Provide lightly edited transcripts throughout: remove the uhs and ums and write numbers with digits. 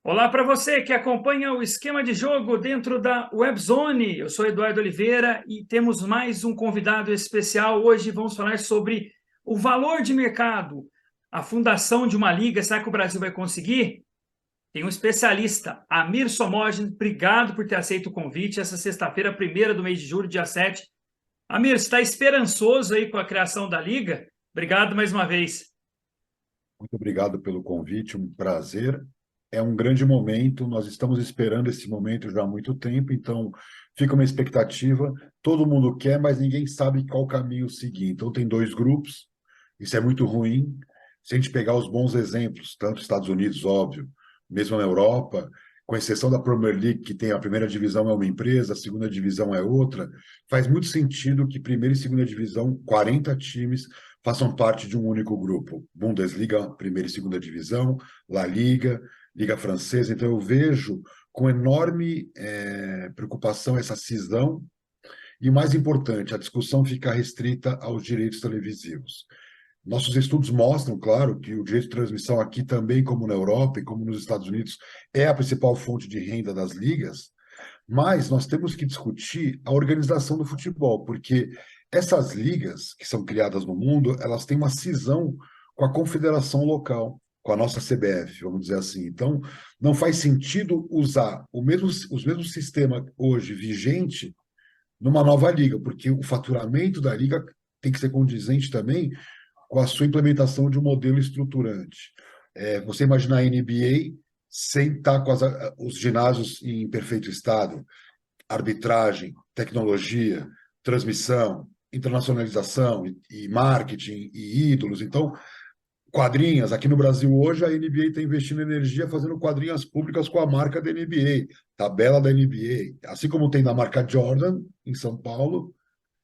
Olá para você que acompanha o esquema de jogo dentro da WebZone. Eu sou Eduardo Oliveira e temos mais um convidado especial. Hoje vamos falar sobre o valor de mercado, a fundação de uma liga. Será que o Brasil vai conseguir? Tem um especialista, Amir Somogin. Obrigado por ter aceito o convite. Essa sexta-feira, primeira do mês de julho, dia 7. Amir, você está esperançoso aí com a criação da liga? Obrigado mais uma vez. Muito obrigado pelo convite, um prazer. É um grande momento, nós estamos esperando esse momento já há muito tempo, então fica uma expectativa. Todo mundo quer, mas ninguém sabe qual caminho seguir. Então tem dois grupos, isso é muito ruim. Se a gente pegar os bons exemplos, tanto Estados Unidos, óbvio, mesmo na Europa, com exceção da Premier League, que tem a primeira divisão é uma empresa, a segunda divisão é outra, faz muito sentido que primeira e segunda divisão, 40 times, façam parte de um único grupo. Bundesliga, primeira e segunda divisão, La Liga, Liga Francesa. Então, eu vejo com enorme preocupação essa cisão e, o mais importante, a discussão fica restrita aos direitos televisivos. Nossos estudos mostram, claro, que o direito de transmissão aqui também, como na Europa e como nos Estados Unidos, é a principal fonte de renda das ligas, mas nós temos que discutir a organização do futebol, porque essas ligas que são criadas no mundo, elas têm uma cisão com a confederação local, com a nossa CBF, vamos dizer assim. Então, não faz sentido usar os mesmos sistemas hoje vigente numa nova liga, porque o faturamento da liga tem que ser condizente também com a sua implementação de um modelo estruturante. Você imaginar a NBA sem estar com os ginásios em perfeito estado, arbitragem, tecnologia, transmissão, internacionalização e marketing e ídolos. Então, quadrinhas. Aqui no Brasil hoje a NBA está investindo energia fazendo quadrinhas públicas com a marca da NBA, tabela da NBA, assim como tem da marca Jordan em São Paulo.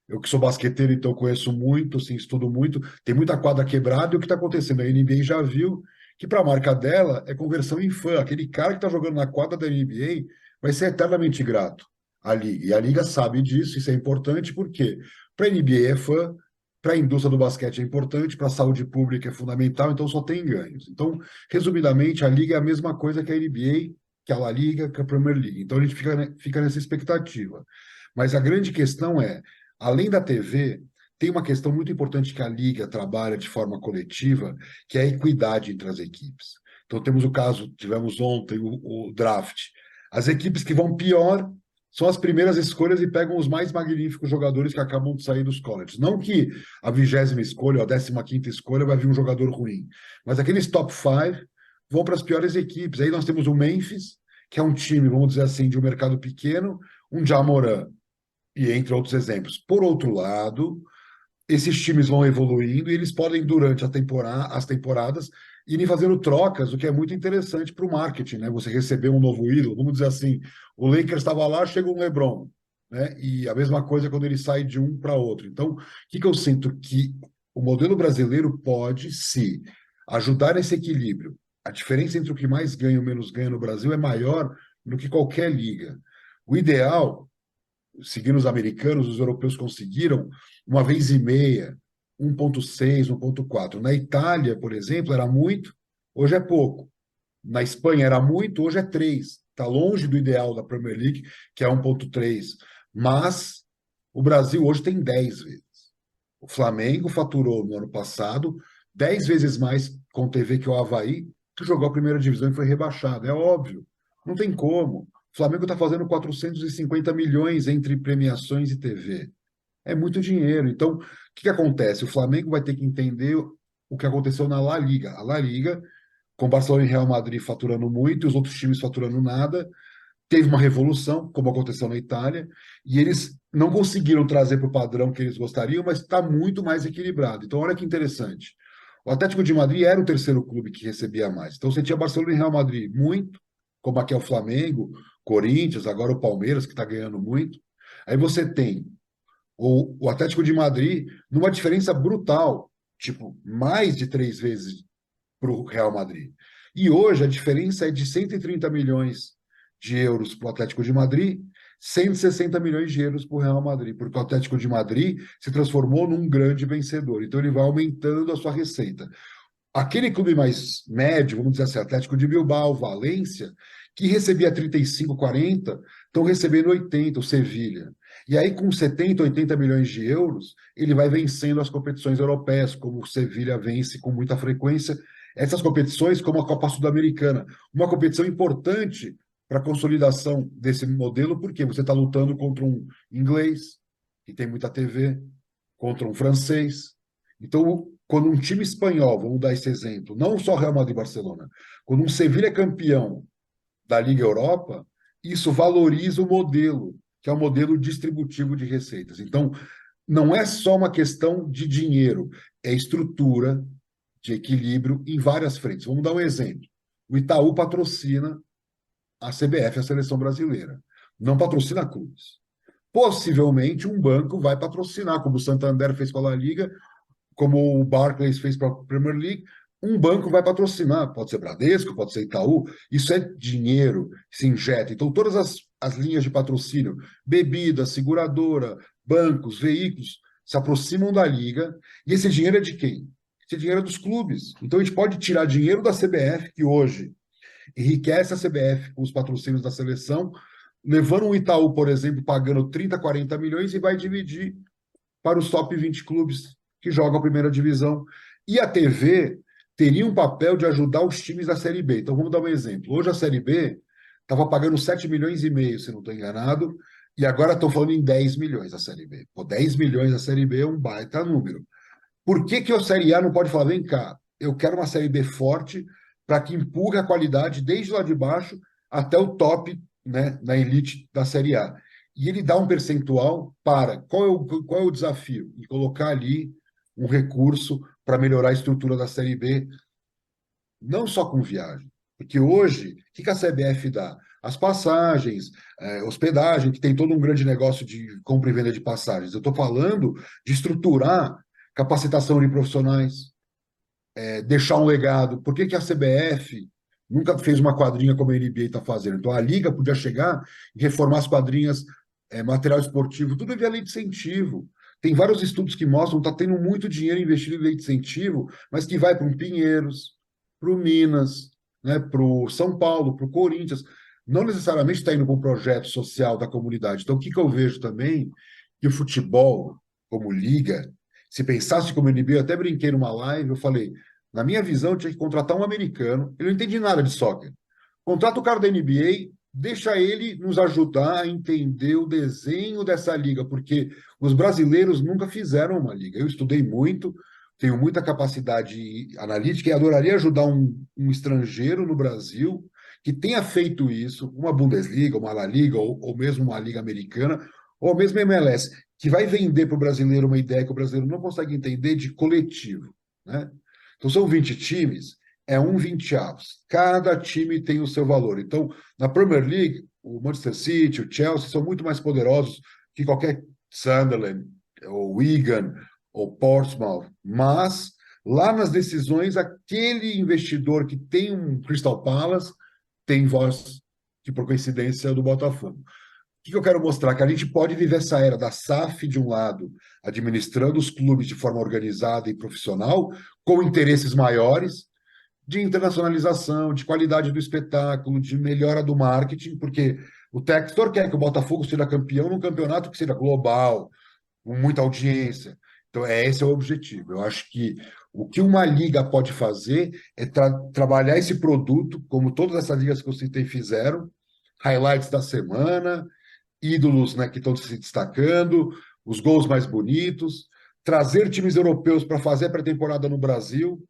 Eu que sou basqueteiro, então conheço muito, assim, estudo muito. Tem muita quadra quebrada e o que está acontecendo? A NBA já viu que para a marca dela é conversão em fã. Aquele cara que está jogando na quadra da NBA vai ser eternamente grato à liga. E a liga sabe disso, isso é importante, porque para a NBA é fã, para a indústria do basquete é importante, para a saúde pública é fundamental, então só tem ganhos. Então, resumidamente, a liga é a mesma coisa que a NBA, que a La Liga, que a Premier League. Então a gente fica nessa expectativa. Mas a grande questão é, além da TV, tem uma questão muito importante que a Liga trabalha de forma coletiva, que é a equidade entre as equipes. Então, temos o caso, tivemos ontem o draft. As equipes que vão pior são as primeiras escolhas e pegam os mais magníficos jogadores que acabam de sair dos colleges. Não que a 20ª escolha, ou a 15ª escolha, vai vir um jogador ruim, mas aqueles top 5 vão para as piores equipes. Aí nós temos o Memphis, que é um time, vamos dizer assim, de um mercado pequeno, um Ja Morant, e entre outros exemplos. Por outro lado, esses times vão evoluindo e eles podem, durante as temporadas, irem fazendo trocas, o que é muito interessante para o marketing, né? Você receber um novo ídolo, vamos dizer assim, o Lakers estava lá, chega um LeBron, né? E a mesma coisa quando ele sai de um para outro. Então, o que eu sinto que o modelo brasileiro pode, se ajudar nesse equilíbrio. A diferença entre o que mais ganha e o menos ganha no Brasil é maior do que qualquer liga. O ideal, seguindo os americanos, os europeus conseguiram uma vez e meia, 1,6, 1,4. Na Itália, por exemplo, era muito, hoje é pouco. Na Espanha era muito, hoje é 3. Está longe do ideal da Premier League, que é 1,3. Mas o Brasil hoje tem 10 vezes. O Flamengo faturou no ano passado 10 vezes mais com TV que o Avaí, que jogou a primeira divisão e foi rebaixado. É óbvio, não tem como. O Flamengo está fazendo 450 milhões entre premiações e TV. É muito dinheiro. Então, o que acontece? O Flamengo vai ter que entender o que aconteceu na La Liga. A La Liga, com Barcelona e Real Madrid faturando muito e os outros times faturando nada, teve uma revolução, como aconteceu na Itália, e eles não conseguiram trazer para o padrão que eles gostariam, mas está muito mais equilibrado. Então, olha que interessante. O Atlético de Madrid era o terceiro clube que recebia mais. Então, você tinha Barcelona e Real Madrid muito, como aqui é o Flamengo, Corinthians, agora o Palmeiras, que está ganhando muito. Aí você tem o Atlético de Madrid numa diferença brutal, tipo, mais de 3 vezes para o Real Madrid. E hoje a diferença é de 130 milhões de euros para o Atlético de Madrid, 160 milhões de euros para o Real Madrid, porque o Atlético de Madrid se transformou num grande vencedor. Então ele vai aumentando a sua receita. Aquele clube mais médio, vamos dizer assim, Atlético de Bilbao, Valência, que recebia 35, 40, estão recebendo 80, o Sevilha. E aí, com 70, 80 milhões de euros, ele vai vencendo as competições europeias, como o Sevilha vence com muita frequência. Essas competições, como a Copa Sul-Americana, uma competição importante para a consolidação desse modelo, porque você está lutando contra um inglês, que tem muita TV, contra um francês. Então, quando um time espanhol, vamos dar esse exemplo, não só Real Madrid e Barcelona, quando um Sevilha é campeão da Liga Europa, isso valoriza o modelo, que é o modelo distributivo de receitas. Então, não é só uma questão de dinheiro, é estrutura de equilíbrio em várias frentes. Vamos dar um exemplo. O Itaú patrocina a CBF, a seleção brasileira. Não patrocina clubes. Possivelmente um banco vai patrocinar, como o Santander fez com a La Liga, como o Barclays fez para a Premier League, um banco vai patrocinar, pode ser Bradesco, pode ser Itaú, isso é dinheiro, se injeta. Então, todas as linhas de patrocínio, bebida, seguradora, bancos, veículos, se aproximam da liga, e esse dinheiro é de quem? Esse dinheiro é dos clubes. Então, a gente pode tirar dinheiro da CBF, que hoje enriquece a CBF com os patrocínios da seleção, levando um Itaú, por exemplo, pagando 30, 40 milhões e vai dividir para os top 20 clubes que jogam a primeira divisão. E a TV teria um papel de ajudar os times da Série B. Então, vamos dar um exemplo. Hoje a Série B estava pagando 7 milhões e meio, se não estou enganado, e agora estão falando em 10 milhões a Série B. Pô, 10 milhões a Série B é um baita número. Por que a Série A não pode falar, vem cá, eu quero uma Série B forte para que empurre a qualidade desde lá de baixo até o top, né, na elite da Série A. E ele dá um percentual para qual é o desafio? E colocar ali um recurso para melhorar a estrutura da Série B, não só com viagem. Porque hoje, o que a CBF dá? As passagens, hospedagem, que tem todo um grande negócio de compra e venda de passagens. Eu estou falando de estruturar capacitação de profissionais, deixar um legado. Por que a CBF nunca fez uma quadrinha como a NBA está fazendo? Então, a Liga podia chegar e reformar as quadrinhas, material esportivo, tudo via lei de incentivo. Tem vários estudos que mostram que está tendo muito dinheiro investido em lei de incentivo, mas que vai para o Pinheiros, para o Minas, né, para o São Paulo, para o Corinthians. Não necessariamente está indo para um projeto social da comunidade. Então, o que eu vejo também? Que o futebol, como liga, se pensasse como NBA, eu até brinquei numa live, eu falei, na minha visão, eu tinha que contratar um americano, ele não entende nada de soccer. Contrata o cara da NBA, deixa ele nos ajudar a entender o desenho dessa liga, porque os brasileiros nunca fizeram uma liga. Eu estudei muito, tenho muita capacidade analítica e adoraria ajudar um estrangeiro no Brasil que tenha feito isso, uma Bundesliga, uma La Liga, ou mesmo uma Liga Americana, ou mesmo MLS, que vai vender para o brasileiro uma ideia que o brasileiro não consegue entender de coletivo, né? Então, são 20 times, é um 20 avos. Cada time tem o seu valor. Então, na Premier League, o Manchester City, o Chelsea são muito mais poderosos que qualquer Sunderland, ou Wigan, ou Portsmouth. Mas, lá nas decisões, aquele investidor que tem um Crystal Palace tem voz, que por coincidência é do Botafogo. O que eu quero mostrar? Que a gente pode viver essa era da SAF, de um lado, administrando os clubes de forma organizada e profissional, com interesses maiores, de internacionalização, de qualidade do espetáculo, de melhora do marketing, porque o Textor quer que o Botafogo seja campeão num campeonato que seja global, com muita audiência. Então, esse é o objetivo. Eu acho que o que uma liga pode fazer é trabalhar esse produto, como todas essas ligas que eu citei fizeram, highlights da semana, ídolos, né, que estão se destacando, os gols mais bonitos, trazer times europeus para fazer a pré-temporada no Brasil.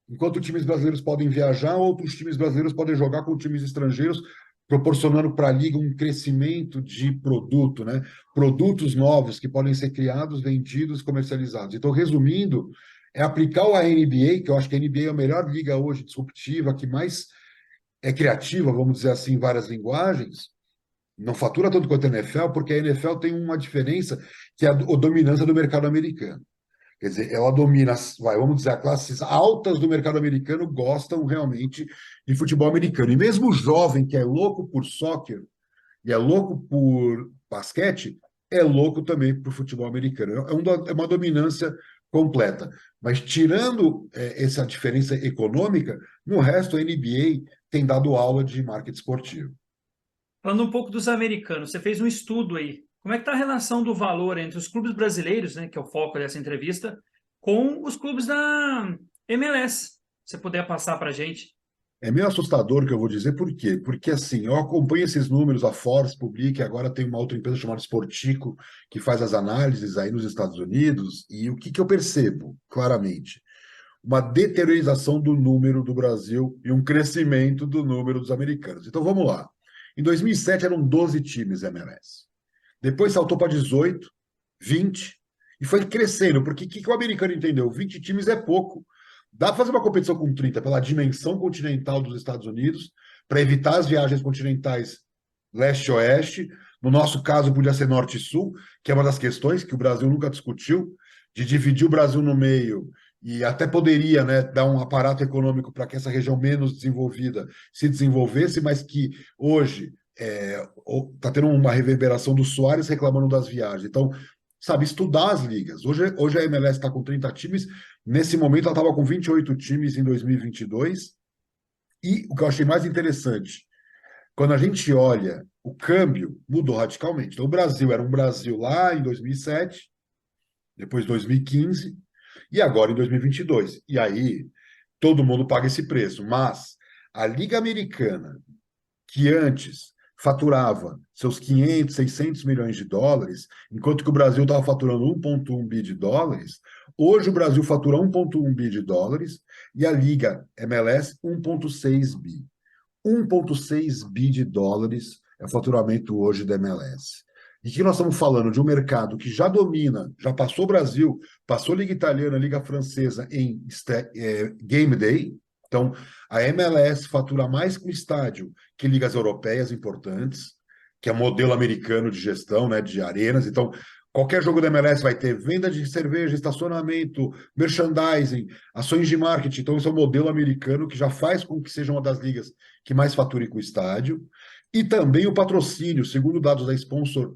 Enquanto times brasileiros podem viajar, outros times brasileiros podem jogar com times estrangeiros, proporcionando para a liga um crescimento de produto, né? Produtos novos que podem ser criados, vendidos, comercializados. Então, resumindo, é aplicar o NBA, que eu acho que a NBA é a melhor liga hoje disruptiva, que mais é criativa, vamos dizer assim, em várias linguagens. Não fatura tanto quanto a NFL, porque a NFL tem uma diferença que é a dominância do mercado americano. Quer dizer, ela domina, vamos dizer, as classes altas do mercado americano gostam realmente de futebol americano. E mesmo o jovem que é louco por soccer e é louco por basquete, é louco também por futebol americano. É uma dominância completa. Mas tirando essa diferença econômica, no resto a NBA tem dado aula de marketing esportivo. Falando um pouco dos americanos, você fez um estudo aí. Como é que está a relação do valor entre os clubes brasileiros, né, que é o foco dessa entrevista, com os clubes da MLS? Se você puder passar para a gente. É meio assustador o que eu vou dizer, por quê? Porque assim, eu acompanho esses números, a Forbes publica, agora tem uma outra empresa chamada Sportico, que faz as análises aí nos Estados Unidos, e o que que eu percebo, claramente? Uma deteriorização do número do Brasil e um crescimento do número dos americanos. Então vamos lá. Em 2007 eram 12 times MLS. Depois saltou para 18, 20, e foi crescendo, porque o que que o americano entendeu? 20 times é pouco. Dá para fazer uma competição com 30 pela dimensão continental dos Estados Unidos, para evitar as viagens continentais leste-oeste. No nosso caso, podia ser norte e sul, que é uma das questões que o Brasil nunca discutiu, de dividir o Brasil no meio, e até poderia, né, dar um aparato econômico para que essa região menos desenvolvida se desenvolvesse, mas que hoje está tendo uma reverberação do Soares reclamando das viagens. Então, sabe, estudar as ligas. Hoje a MLS está com 30 times, nesse momento ela estava com 28 times em 2022, e o que eu achei mais interessante, quando a gente olha, o câmbio mudou radicalmente. Então, o Brasil era um Brasil lá em 2007, depois 2015, e agora em 2022. E aí, todo mundo paga esse preço. Mas a Liga Americana, que antes faturava seus 500, 600 milhões de dólares, enquanto que o Brasil estava faturando 1,1 bi de dólares, hoje o Brasil fatura 1,1 bi de dólares e a Liga MLS 1,6 bi. 1,6 bi de dólares é o faturamento hoje da MLS. E que nós estamos falando de um mercado que já domina, já passou o Brasil, passou a Liga Italiana, a Liga Francesa em Game Day. Então, a MLS fatura mais com estádio que ligas europeias importantes, que é modelo americano de gestão, né, de arenas. Então, qualquer jogo da MLS vai ter venda de cerveja, estacionamento, merchandising, ações de marketing. Então, esse é o modelo americano que já faz com que seja uma das ligas que mais fature com o estádio. E também o patrocínio, segundo dados da Sponsor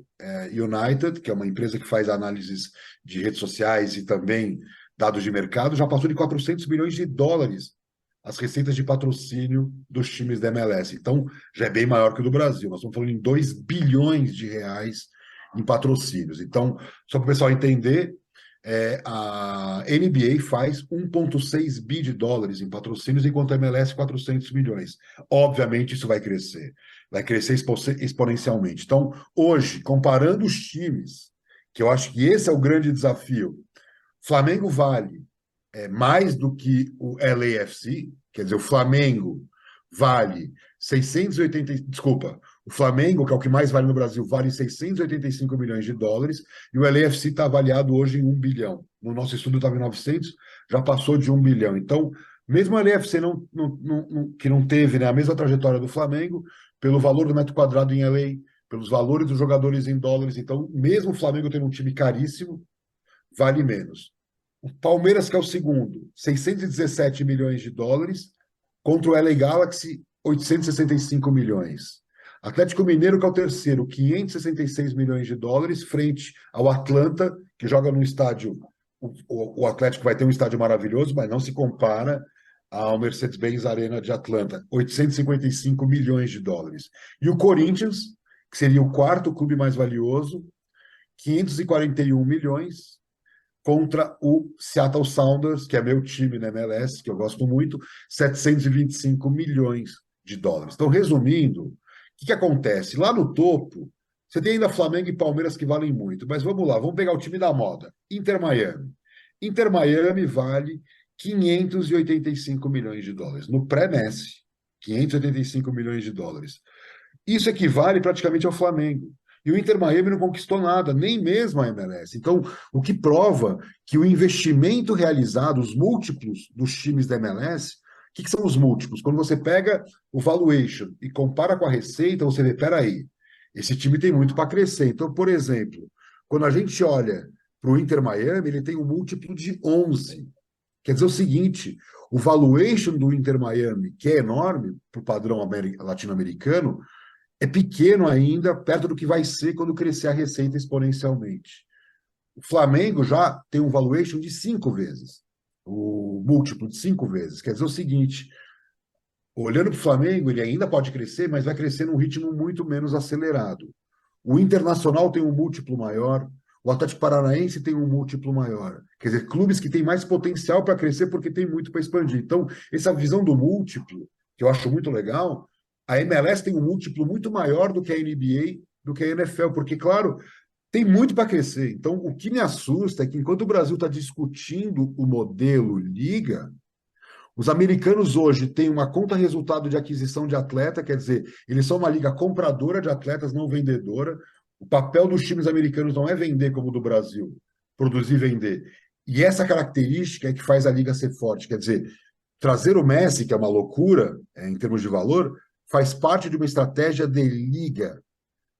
United, que é uma empresa que faz análises de redes sociais e também dados de mercado, já passou de 400 milhões de dólares as receitas de patrocínio dos times da MLS. Então, já é bem maior que o do Brasil. Nós estamos falando em 2 bilhões de reais em patrocínios. Então, só para o pessoal entender, a NBA faz 1,6 bi de dólares em patrocínios, enquanto a MLS 400 milhões. Obviamente, isso vai crescer exponencialmente. Então, hoje, comparando os times, que eu acho que esse é o grande desafio, Flamengo vale mais do que o LAFC, quer dizer, o Flamengo vale 680, desculpa, o Flamengo, que é o que mais vale no Brasil, vale 685 milhões de dólares, e o LAFC está avaliado hoje em 1 bilhão. No nosso estudo estava em 900, já passou de 1 bilhão. Então, mesmo o LAFC que não teve, né, a mesma trajetória do Flamengo, pelo valor do metro quadrado em LA, pelos valores dos jogadores em dólares, então, mesmo o Flamengo tendo um time caríssimo, vale menos. O Palmeiras, que é o segundo, 617 milhões de dólares, contra o LA Galaxy, 865 milhões. Atlético Mineiro, que é o terceiro, 566 milhões de dólares, frente ao Atlanta, que joga num estádio. O Atlético vai ter um estádio maravilhoso, mas não se compara ao Mercedes-Benz Arena de Atlanta, 855 milhões de dólares. E o Corinthians, que seria o quarto clube mais valioso, 541 milhões, contra o Seattle Sounders, que é meu time na MLS, que eu gosto muito, 725 milhões de dólares. Então, resumindo, o que acontece? Lá no topo, você tem ainda Flamengo e Palmeiras que valem muito, mas vamos lá, vamos pegar o time da moda. Inter Miami. Inter Miami vale 585 milhões de dólares. No pré-Messi, 585 milhões de dólares. Isso equivale praticamente ao Flamengo. E o Inter Miami não conquistou nada, nem mesmo a MLS. Então, o que prova que o investimento realizado, os múltiplos dos times da MLS, o que são os múltiplos? Quando você pega o valuation e compara com a receita, você vê, peraí, esse time tem muito para crescer. Então, por exemplo, quando a gente olha para o Inter Miami, ele tem um múltiplo de 11. Quer dizer o seguinte, o valuation do Inter Miami, que é enorme para o padrão latino-americano, é pequeno ainda, perto do que vai ser quando crescer a receita exponencialmente. O Flamengo já tem um valuation de 5 vezes, o múltiplo de 5 vezes. Quer dizer o seguinte, olhando para o Flamengo, ele ainda pode crescer, mas vai crescer num ritmo muito menos acelerado. O Internacional tem um múltiplo maior, o Atlético Paranaense tem um múltiplo maior. Quer dizer, clubes que têm mais potencial para crescer porque tem muito para expandir. Então, essa visão do múltiplo, que eu acho muito legal, a MLS tem um múltiplo muito maior do que a NBA, do que a NFL, porque, claro, tem muito para crescer. Então, o que me assusta é que enquanto o Brasil está discutindo o modelo liga, os americanos hoje têm uma conta resultado de aquisição de atleta, quer dizer, eles são uma liga compradora de atletas, não vendedora. O papel dos times americanos não é vender como o do Brasil, produzir e vender. E essa característica é que faz a liga ser forte. Quer dizer, trazer o Messi, que é uma loucura em termos de valor, faz parte de uma estratégia de liga,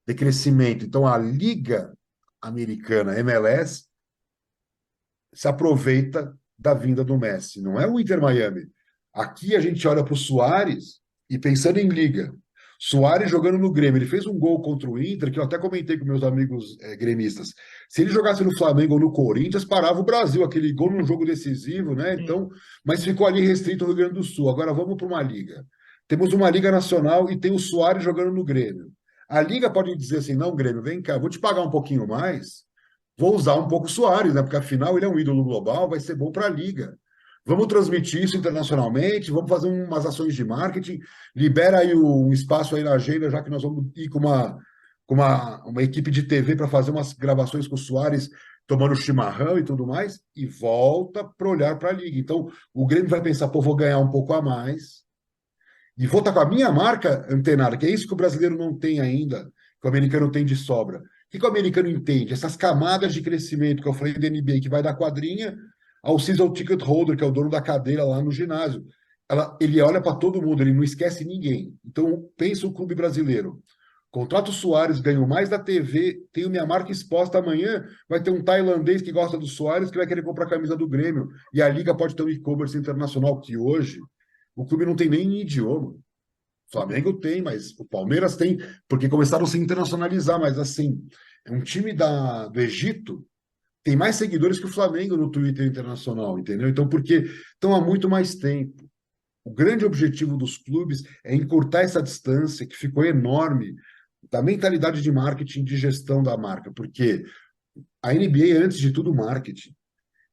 de crescimento. Então, a liga americana, MLS, se aproveita da vinda do Messi. Não é o Inter Miami. Aqui a gente olha para o Suárez e pensando em liga. Suárez jogando no Grêmio, ele fez um gol contra o Inter, que eu até comentei com meus amigos gremistas. Se ele jogasse no Flamengo ou no Corinthians, parava o Brasil, aquele gol num jogo decisivo, né? Então, mas ficou ali restrito ao Rio Grande do Sul. Agora vamos para uma liga. Temos uma liga nacional e tem o Suárez jogando no Grêmio. A liga pode dizer assim: não, Grêmio, vem cá, vou te pagar um pouquinho mais, vou usar um pouco o Suárez, né? Porque afinal ele é um ídolo global, vai ser bom para a liga. Vamos transmitir isso internacionalmente, vamos fazer umas ações de marketing, libera aí um espaço aí na agenda, já que nós vamos ir com uma equipe de TV para fazer umas gravações com o Suárez tomando chimarrão e tudo mais, e volta para olhar para a liga. Então, o Grêmio vai pensar, pô, vou ganhar um pouco a mais, e vou estar com a minha marca antenada, que é isso que o brasileiro não tem ainda, que o americano tem de sobra. O que o americano entende? Essas camadas de crescimento que eu falei da NBA, que vai da quadrinha ao season ticket holder, que é o dono da cadeira lá no ginásio. Ele olha para todo mundo, ele não esquece ninguém. Então, pensa o clube brasileiro. Contrato o Suárez, ganho mais da TV, tenho minha marca exposta amanhã, vai ter um tailandês que gosta do Suárez que vai querer comprar a camisa do Grêmio. E a liga pode ter um e-commerce internacional que hoje o clube não tem nem idioma. O Flamengo tem, mas o Palmeiras tem, porque começaram a se internacionalizar, mas assim, é um time do Egito tem mais seguidores que o Flamengo no Twitter internacional, entendeu? Então, porque estão há muito mais tempo. O grande objetivo dos clubes é encurtar essa distância que ficou enorme da mentalidade de marketing, de gestão da marca, porque a NBA é, antes de tudo, marketing.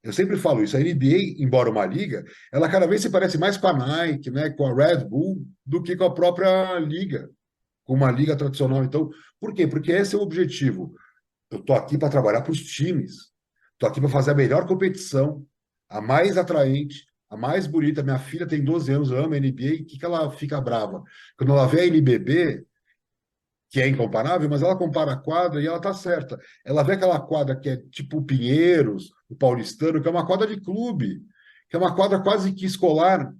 Eu sempre falo isso, a NBA, embora uma liga, ela cada vez se parece mais com a Nike, né, com a Red Bull, do que com a própria liga, com uma liga tradicional. Então, por quê? Porque esse é o objetivo. Eu estou aqui para trabalhar para os times, estou aqui para fazer a melhor competição, a mais atraente, a mais bonita. Minha filha tem 12 anos, ama a NBA, e o que ela fica brava? Quando ela vê a NBB, que é incomparável, mas ela compara a quadra e ela está certa. Ela vê aquela quadra que é tipo o Pinheiros, o Paulistano, que é uma quadra de clube, que é uma quadra quase que escolar,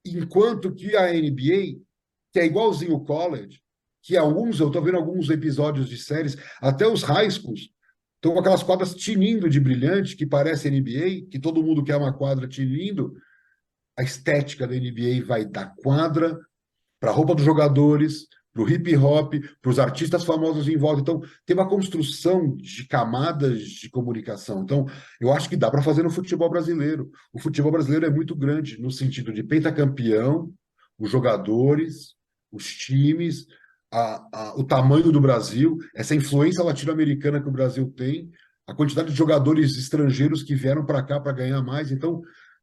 enquanto que a NBA, que é igualzinho o college, que eu estou vendo alguns episódios de séries, até os high schools, estão com aquelas quadras tinindo de brilhante, que parece NBA, que todo mundo quer uma quadra tinindo. A estética da NBA vai da quadra para a roupa dos jogadores, para o hip hop, para os artistas famosos em volta. Então, tem uma construção de camadas de comunicação. Então, eu acho que dá para fazer no futebol brasileiro. O futebol brasileiro é muito grande, no sentido de pentacampeão, os jogadores, os times, o tamanho do Brasil, essa influência latino-americana que o Brasil tem, a quantidade de jogadores estrangeiros que vieram para cá para ganhar mais. Então,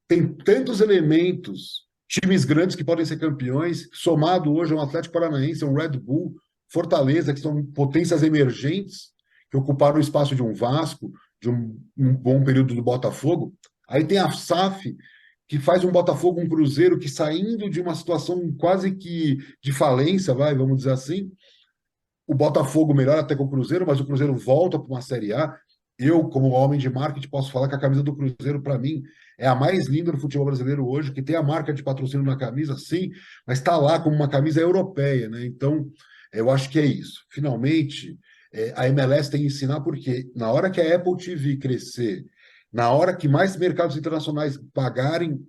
tem tantos elementos, times grandes que podem ser campeões, somado hoje a um Atlético Paranaense, um Red Bull, Fortaleza, que são potências emergentes, que ocuparam o espaço de um Vasco, de um bom período do Botafogo. Aí tem a SAF, que faz um Botafogo, um Cruzeiro, que saindo de uma situação quase que de falência, vamos dizer assim, o Botafogo melhora até com o Cruzeiro, mas o Cruzeiro volta para uma Série A. Eu, como homem de marketing, posso falar que a camisa do Cruzeiro, para mim, é a mais linda do futebol brasileiro hoje, que tem a marca de patrocínio na camisa, sim, mas está lá como uma camisa europeia, né? Então, eu acho que é isso. Finalmente, a MLS tem que ensinar, porque na hora que a Apple TV crescer, na hora que mais mercados internacionais pagarem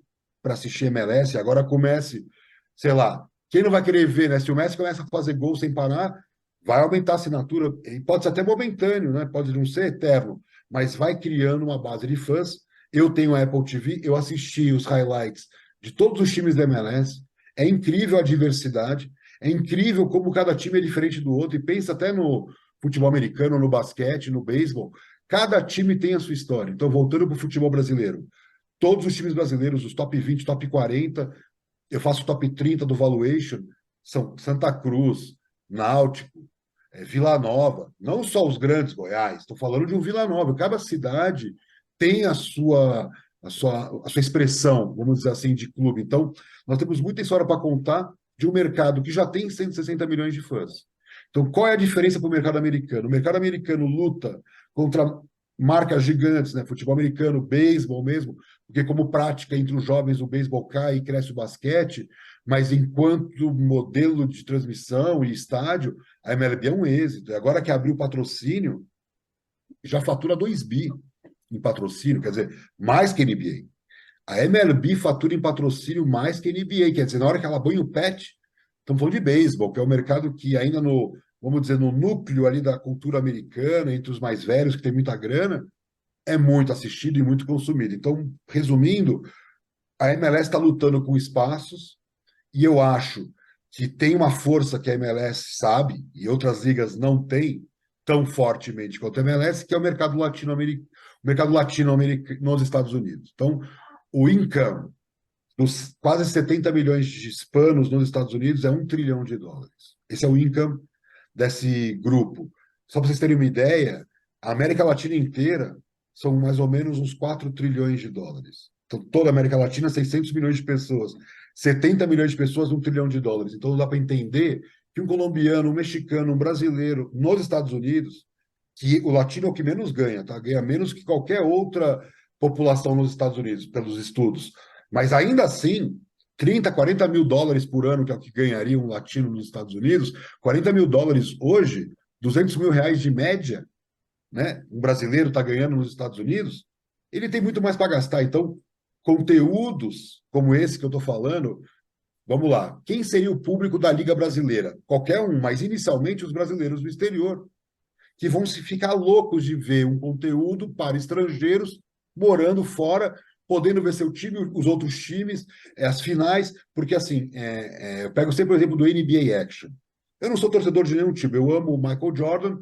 para assistir MLS, agora comece, sei lá, quem não vai querer ver, né? Se o Messi começa a fazer gol sem parar, vai aumentar a assinatura, e pode ser até momentâneo, né? Pode não ser eterno, mas vai criando uma base de fãs. Eu tenho a Apple TV, eu assisti os highlights de todos os times da MLS. É incrível a diversidade, é incrível como cada time é diferente do outro, e pensa até no futebol americano, no basquete, no beisebol. Cada time tem a sua história. Então, voltando para o futebol brasileiro, todos os times brasileiros, os top 20, top 40, eu faço o top 30 do Valuation, são Santa Cruz, Náutico, Vila Nova, não só os grandes Goiás, estou falando de um Vila Nova. Cada cidade tem a sua expressão, vamos dizer assim, de clube. Então, nós temos muita história para contar de um mercado que já tem 160 milhões de fãs. Então, qual é a diferença para o mercado americano? O mercado americano luta contra marcas gigantes, né? Futebol americano, beisebol mesmo, porque como prática entre os jovens o beisebol cai e cresce o basquete, mas enquanto modelo de transmissão e estádio, a MLB é um êxito. E agora que abriu o patrocínio, já fatura 2 bi em patrocínio, quer dizer, mais que a NBA. A MLB fatura em patrocínio mais que a NBA, quer dizer, na hora que ela banha o pet, estamos falando de beisebol, que é um mercado que ainda no, vamos dizer, no núcleo ali da cultura americana, entre os mais velhos, que tem muita grana, é muito assistido e muito consumido. Então, resumindo, a MLS está lutando com espaços, e eu acho que tem uma força que a MLS sabe, e outras ligas não têm tão fortemente quanto a MLS, que é o mercado latino-americano, nos Estados Unidos. Então, o income dos quase 70 milhões de hispanos nos Estados Unidos é 1 trilhão de dólares. Esse é o income desse grupo. Só para vocês terem uma ideia, a América Latina inteira são mais ou menos uns 4 trilhões de dólares. Então, toda a América Latina, 600 milhões de pessoas. 70 milhões de pessoas, 1 trilhão de dólares. Então, dá para entender que um colombiano, um mexicano, um brasileiro, nos Estados Unidos, que o latino é o que menos ganha, tá? Ganha menos que qualquer outra população nos Estados Unidos, pelos estudos. Mas ainda assim, 30, 40 mil dólares por ano, que é o que ganharia um latino nos Estados Unidos, 40 mil dólares hoje, 200 mil reais de média, né? Um brasileiro está ganhando nos Estados Unidos, ele tem muito mais para gastar. Então, conteúdos como esse que eu estou falando, vamos lá. Quem seria o público da Liga Brasileira? Qualquer um, mas inicialmente os brasileiros do exterior, que vão se ficar loucos de ver um conteúdo para estrangeiros morando fora, podendo ver seu time, os outros times, as finais, porque assim, eu pego sempre o exemplo do NBA Action. Eu não sou torcedor de nenhum time, eu amo o Michael Jordan,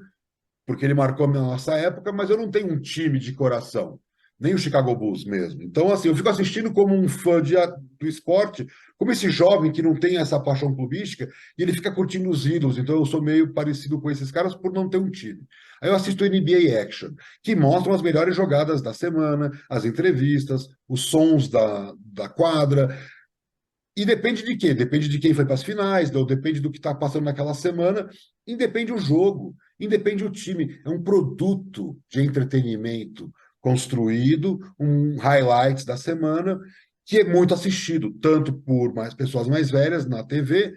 porque ele marcou a nossa época, mas eu não tenho um time de coração, nem o Chicago Bulls mesmo. Então, assim, eu fico assistindo como um fã do esporte, como esse jovem que não tem essa paixão clubística, e ele fica curtindo os ídolos. Então, eu sou meio parecido com esses caras por não ter um time. Aí eu assisto o NBA Action, que mostram as melhores jogadas da semana, as entrevistas, os sons da quadra. E depende de quê? Depende de quem foi para as finais, ou depende do que está passando naquela semana, independe o jogo, independe o time. É um produto de entretenimento construído, um highlights da semana, que é muito assistido, tanto por pessoas mais velhas na TV,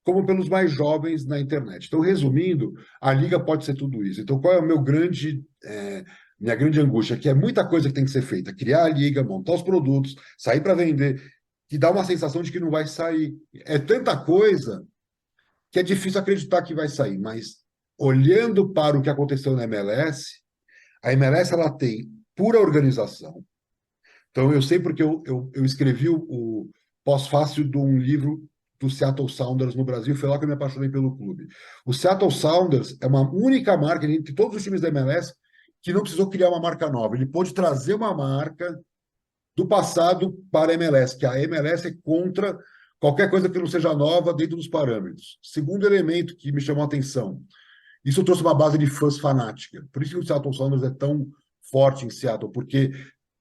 como pelos mais jovens na internet. Então, resumindo, a liga pode ser tudo isso. Então, qual é o minha grande angústia? Que é muita coisa que tem que ser feita. Criar a liga, montar os produtos, sair para vender, que dá uma sensação de que não vai sair. É tanta coisa que é difícil acreditar que vai sair, mas olhando para o que aconteceu na MLS, a MLS ela tem pura organização. Então, eu sei porque eu escrevi o pós-fácil de um livro do Seattle Sounders no Brasil, foi lá que eu me apaixonei pelo clube. O Seattle Sounders é uma única marca entre todos os times da MLS que não precisou criar uma marca nova. Ele pôde trazer uma marca do passado para a MLS, que a MLS é contra qualquer coisa que não seja nova dentro dos parâmetros. Segundo elemento que me chamou a atenção, isso trouxe uma base de fãs fanática. Por isso que o Seattle Sounders é tão forte em Seattle, porque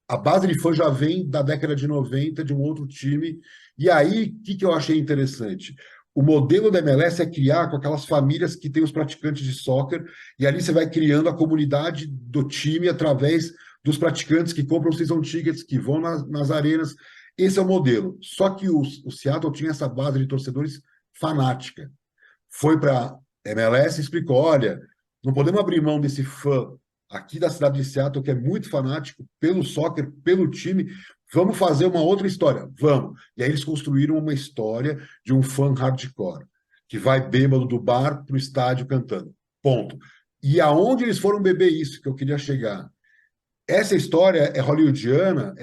a base de fãs já vem da década de 90 de um outro time. E aí, o que eu achei interessante? O modelo da MLS é criar com aquelas famílias que têm os praticantes de soccer, e ali você vai criando a comunidade do time através dos praticantes que compram season tickets, que vão nas arenas. Esse é o modelo. Só que o Seattle tinha essa base de torcedores fanática. Foi para a MLS e explicou, olha, não podemos abrir mão desse fã aqui da cidade de Seattle, que é muito fanático pelo soccer, pelo time, vamos fazer uma outra história, vamos. E aí eles construíram uma história de um fã hardcore, que vai bêbado do bar para o estádio cantando, ponto. E aonde eles foram beber isso, que eu queria chegar? Essa história é hollywoodiana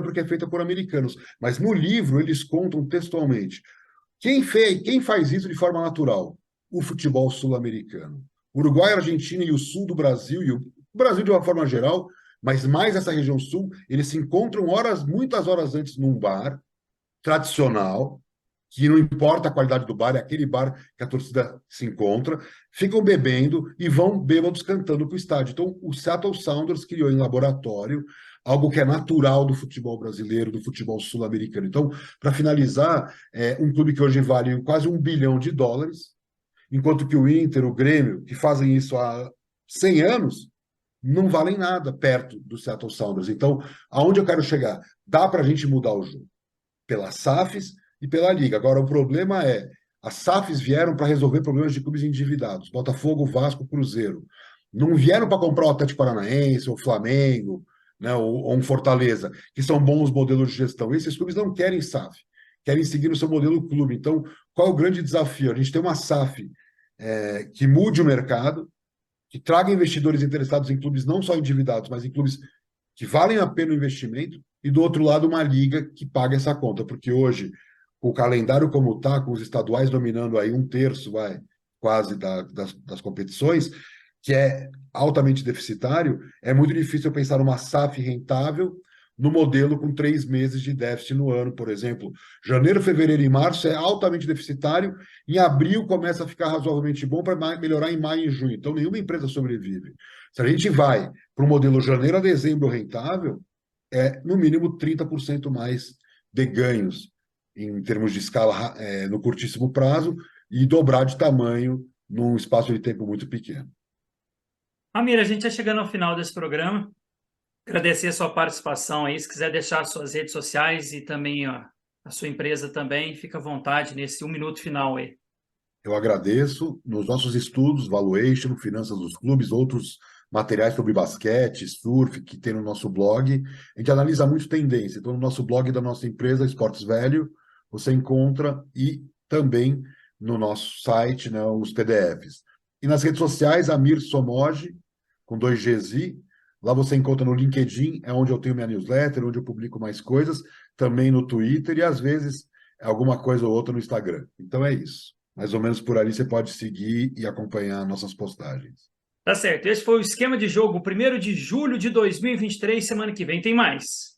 porque é feita por americanos, mas no livro eles contam textualmente. Quem faz isso de forma natural? O futebol sul-americano. Uruguai, Argentina e o sul do Brasil, e o Brasil de uma forma geral, mas mais essa região sul, eles se encontram muitas horas antes num bar tradicional, que não importa a qualidade do bar, é aquele bar que a torcida se encontra, ficam bebendo e vão bêbados cantando para o estádio. Então, o Seattle Sounders criou em laboratório algo que é natural do futebol brasileiro, do futebol sul-americano. Então, para finalizar, um clube que hoje vale quase US$ 1 bilhão, enquanto que o Inter, o Grêmio, que fazem isso há 100 anos, não valem nada perto do Seattle Sounders. Então, aonde eu quero chegar? Dá para a gente mudar o jogo pelas SAFs e pela Liga. Agora, o problema é, as SAFs vieram para resolver problemas de clubes endividados, Botafogo, Vasco, Cruzeiro. Não vieram para comprar o Atlético Paranaense, ou Flamengo, né, ou um Fortaleza, que são bons modelos de gestão. Esses clubes não querem SAF, querem seguir o seu modelo clube. Então, qual é o grande desafio? A gente tem uma SAF que mude o mercado, que traga investidores interessados em clubes não só endividados, mas em clubes que valem a pena o investimento, e do outro lado uma liga que paga essa conta, porque hoje, com o calendário como está, com os estaduais dominando aí 1/3, quase das competições, que é altamente deficitário, é muito difícil eu pensar numa SAF rentável no modelo com 3 meses de déficit no ano, por exemplo. Janeiro, fevereiro e março é altamente deficitário, em abril começa a ficar razoavelmente bom para melhorar em maio e junho. Então, nenhuma empresa sobrevive. Se a gente vai para o modelo janeiro a dezembro rentável, é no mínimo 30% mais de ganhos em termos de escala no curtíssimo prazo e dobrar de tamanho num espaço de tempo muito pequeno. Amir, a gente está chegando ao final desse programa. Agradecer a sua participação aí. Se quiser deixar suas redes sociais e também ó, a sua empresa também, fica à vontade nesse 1 minuto final aí. Eu agradeço. Nos nossos estudos, valuation, finanças dos clubes, outros materiais sobre basquete, surf, que tem no nosso blog, a gente analisa muito tendência. Então, no nosso blog da nossa empresa, Sports Value, você encontra e também no nosso site, né, os PDFs. E nas redes sociais, Amir Somoge, com 2Gs. Lá você encontra no LinkedIn, é onde eu tenho minha newsletter, onde eu publico mais coisas, também no Twitter e às vezes alguma coisa ou outra no Instagram. Então é isso. Mais ou menos por ali você pode seguir e acompanhar nossas postagens. Tá certo. Esse foi o Esquema de Jogo, 1º de julho de 2023. Semana que vem tem mais.